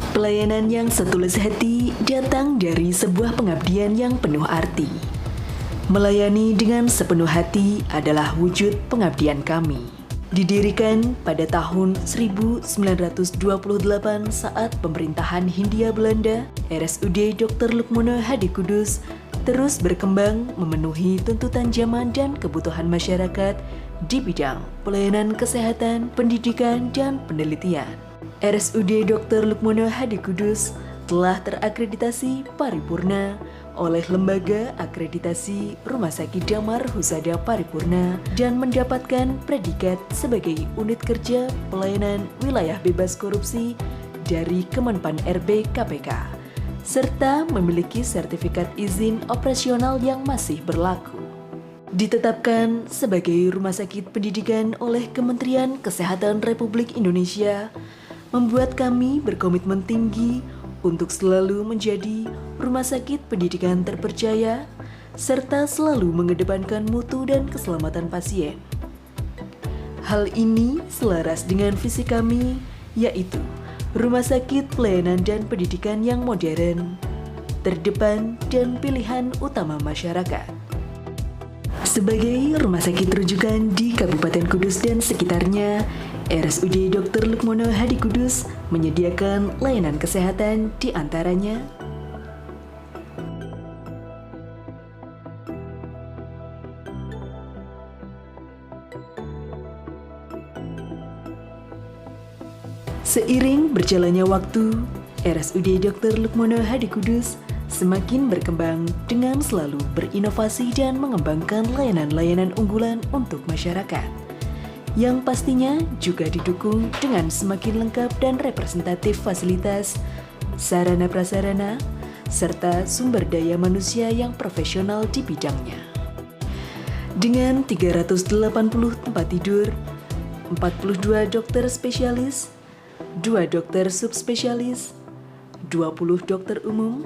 Pelayanan yang setulus hati datang dari sebuah pengabdian yang penuh arti. Melayani dengan sepenuh hati adalah wujud pengabdian kami. Didirikan pada tahun 1928 saat pemerintahan Hindia Belanda, RSUD Dr. Lukmono Hadikudus terus berkembang memenuhi tuntutan zaman dan kebutuhan masyarakat di bidang pelayanan kesehatan, pendidikan, dan penelitian. RSUD Dr. Lukmono Hadikudus telah terakreditasi paripurna oleh Lembaga Akreditasi Rumah Sakit Damar Husada Paripurna dan mendapatkan predikat sebagai unit kerja pelayanan wilayah bebas korupsi dari Kemenpan RB KPK, serta memiliki sertifikat izin operasional yang masih berlaku. Ditetapkan sebagai rumah sakit pendidikan oleh Kementerian Kesehatan Republik Indonesia, membuat kami berkomitmen tinggi untuk selalu menjadi rumah sakit pendidikan terpercaya, serta selalu mengedepankan mutu dan keselamatan pasien. Hal ini selaras dengan visi kami, yaitu rumah sakit pelayanan dan pendidikan yang modern, terdepan, dan pilihan utama masyarakat. Sebagai rumah sakit rujukan di Kabupaten Kudus dan sekitarnya, RSUD Dr. Lukmono Hadikudus menyediakan layanan kesehatan di antaranya Seiring berjalannya waktu, RSUD Dr. Lukmono Hadikudus semakin berkembang dengan selalu berinovasi dan mengembangkan layanan-layanan unggulan untuk masyarakat, yang pastinya juga didukung dengan semakin lengkap dan representatif fasilitas, sarana prasarana, serta sumber daya manusia yang profesional di bidangnya. Dengan 380 tempat tidur, 42 dokter spesialis, 2 dokter subspesialis, 20 dokter umum,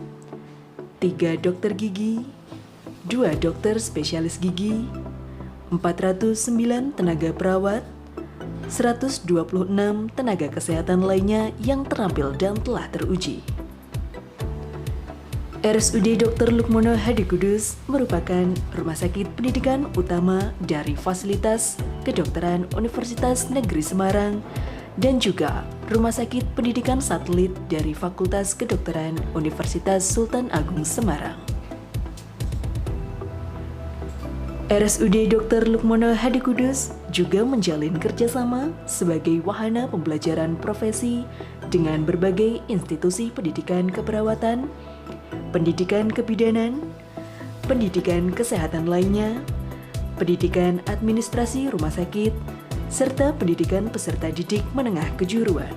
3 dokter gigi, 2 dokter spesialis gigi, 409 tenaga perawat, 126 tenaga kesehatan lainnya yang terampil dan telah teruji. RSUD Dr. Lukmono Hadikudus merupakan rumah sakit pendidikan utama dari Fasilitas Kedokteran Universitas Negeri Semarang dan juga rumah sakit pendidikan satelit dari Fakultas Kedokteran Universitas Sultan Agung Semarang. RSUD Dr. Lukmono Hadikudus juga menjalin kerjasama sebagai wahana pembelajaran profesi dengan berbagai institusi pendidikan keperawatan, pendidikan kebidanan, pendidikan kesehatan lainnya, pendidikan administrasi rumah sakit, serta pendidikan peserta didik menengah kejuruan.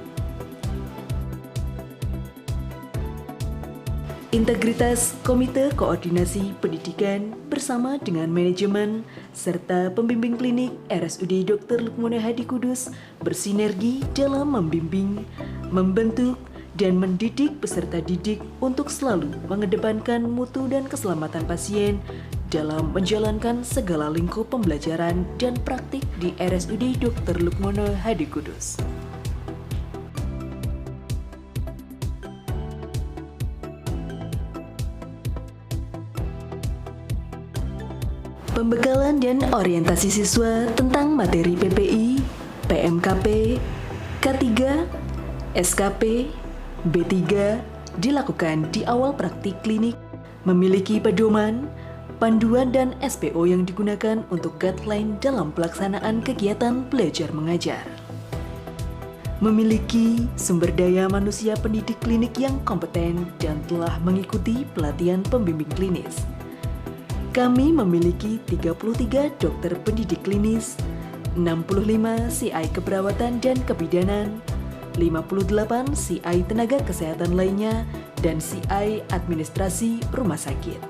Integritas Komite Koordinasi Pendidikan bersama dengan manajemen serta pembimbing klinik RSUD Dr. Lukmono Hadikudus bersinergi dalam membimbing, membentuk, dan mendidik peserta didik untuk selalu mengedepankan mutu dan keselamatan pasien dalam menjalankan segala lingkup pembelajaran dan praktik di RSUD Dr. Lukmono Hadikudus. Pembekalan dan orientasi siswa tentang materi PPI, PMKP, K3, SKP, B3 dilakukan di awal praktik klinik, memiliki pedoman, panduan dan SPO yang digunakan untuk guideline dalam pelaksanaan kegiatan belajar mengajar. Memiliki sumber daya manusia pendidik klinik yang kompeten dan telah mengikuti pelatihan pembimbing klinis. Kami memiliki 33 dokter pendidik klinis, 65 CI keperawatan dan kebidanan, 58 CI tenaga kesehatan lainnya, dan CI administrasi rumah sakit.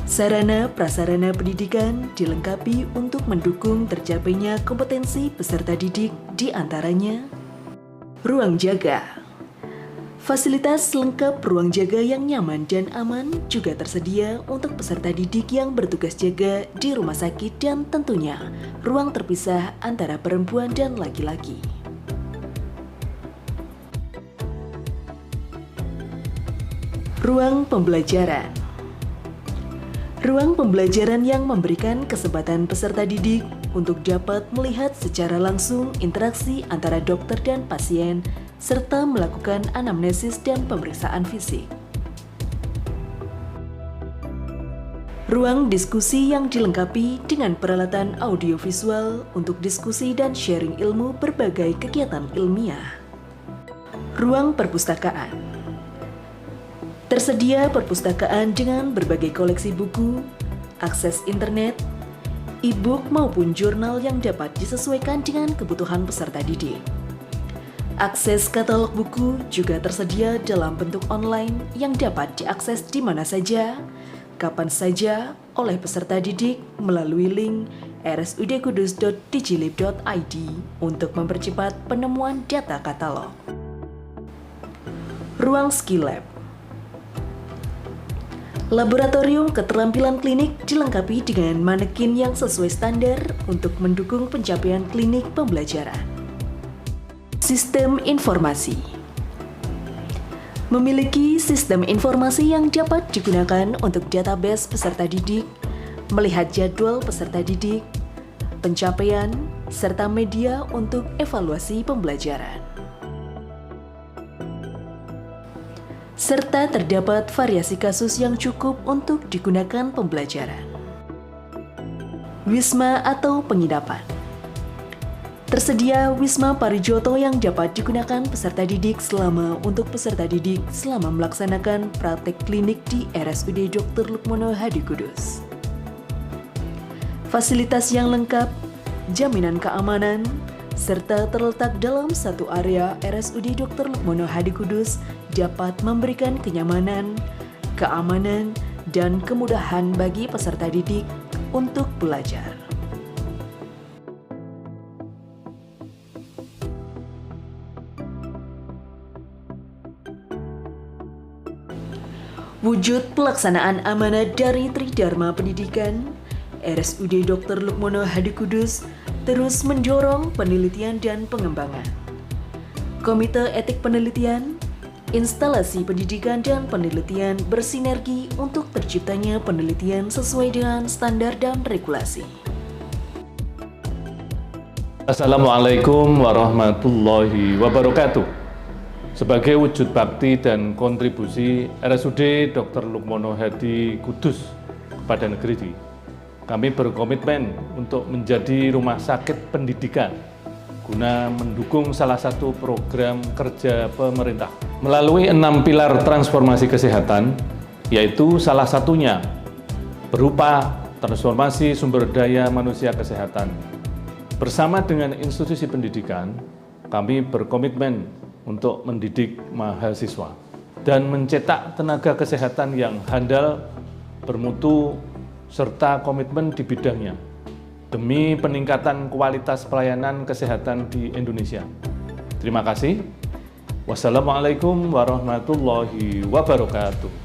Sarana prasarana pendidikan dilengkapi untuk mendukung tercapainya kompetensi peserta didik, di antaranya ruang jaga. Fasilitas lengkap ruang jaga yang nyaman dan aman juga tersedia untuk peserta didik yang bertugas jaga di rumah sakit dan tentunya ruang terpisah antara perempuan dan laki-laki. Ruang pembelajaran. Ruang pembelajaran yang memberikan kesempatan peserta didik untuk dapat melihat secara langsung interaksi antara dokter dan pasien, serta melakukan anamnesis dan pemeriksaan fisik. Ruang diskusi yang dilengkapi dengan peralatan audiovisual untuk diskusi dan sharing ilmu berbagai kegiatan ilmiah. Ruang perpustakaan. Tersedia perpustakaan dengan berbagai koleksi buku, akses internet, e-book maupun jurnal yang dapat disesuaikan dengan kebutuhan peserta didik. Akses katalog buku juga tersedia dalam bentuk online yang dapat diakses di mana saja, kapan saja oleh peserta didik melalui link rsudkudus.digilib.id untuk mempercepat penemuan data katalog. Ruang skill lab. Laboratorium keterampilan klinik dilengkapi dengan manekin yang sesuai standar untuk mendukung pencapaian klinik pembelajaran. Sistem informasi. Memiliki sistem informasi yang dapat digunakan untuk database peserta didik, melihat jadwal peserta didik, pencapaian, serta media untuk evaluasi pembelajaran. Serta terdapat variasi kasus yang cukup untuk digunakan pembelajaran. Wisma atau penginapan. Tersedia Wisma Parijoto yang dapat digunakan peserta didik selama melaksanakan praktek klinik di RSUD Dr. Lukmono Hadikudus. Fasilitas yang lengkap, jaminan keamanan, serta terletak dalam satu area RSUD Dr. Lukmono Hadikudus dapat memberikan kenyamanan, keamanan, dan kemudahan bagi peserta didik untuk belajar. Wujud pelaksanaan amanat dari Tridharma Pendidikan, RSUD Dr. Lukmono Hadikudus terus mendorong penelitian dan pengembangan. Komite Etik Penelitian, instalasi pendidikan dan penelitian bersinergi untuk terciptanya penelitian sesuai dengan standar dan regulasi. Assalamualaikum warahmatullahi wabarakatuh. Sebagai wujud bakti dan kontribusi RSUD Dr. Lukmono Hadikudus kepada negeri, kami berkomitmen untuk menjadi rumah sakit pendidikan guna mendukung salah satu program kerja pemerintah melalui 6 pilar transformasi kesehatan, yaitu salah satunya berupa transformasi sumber daya manusia kesehatan. Bersama dengan institusi pendidikan, kami berkomitmen untuk mendidik mahasiswa dan mencetak tenaga kesehatan yang handal, bermutu, serta komitmen di bidangnya demi peningkatan kualitas pelayanan kesehatan di Indonesia. Terima kasih. Wassalamualaikum warahmatullahi wabarakatuh.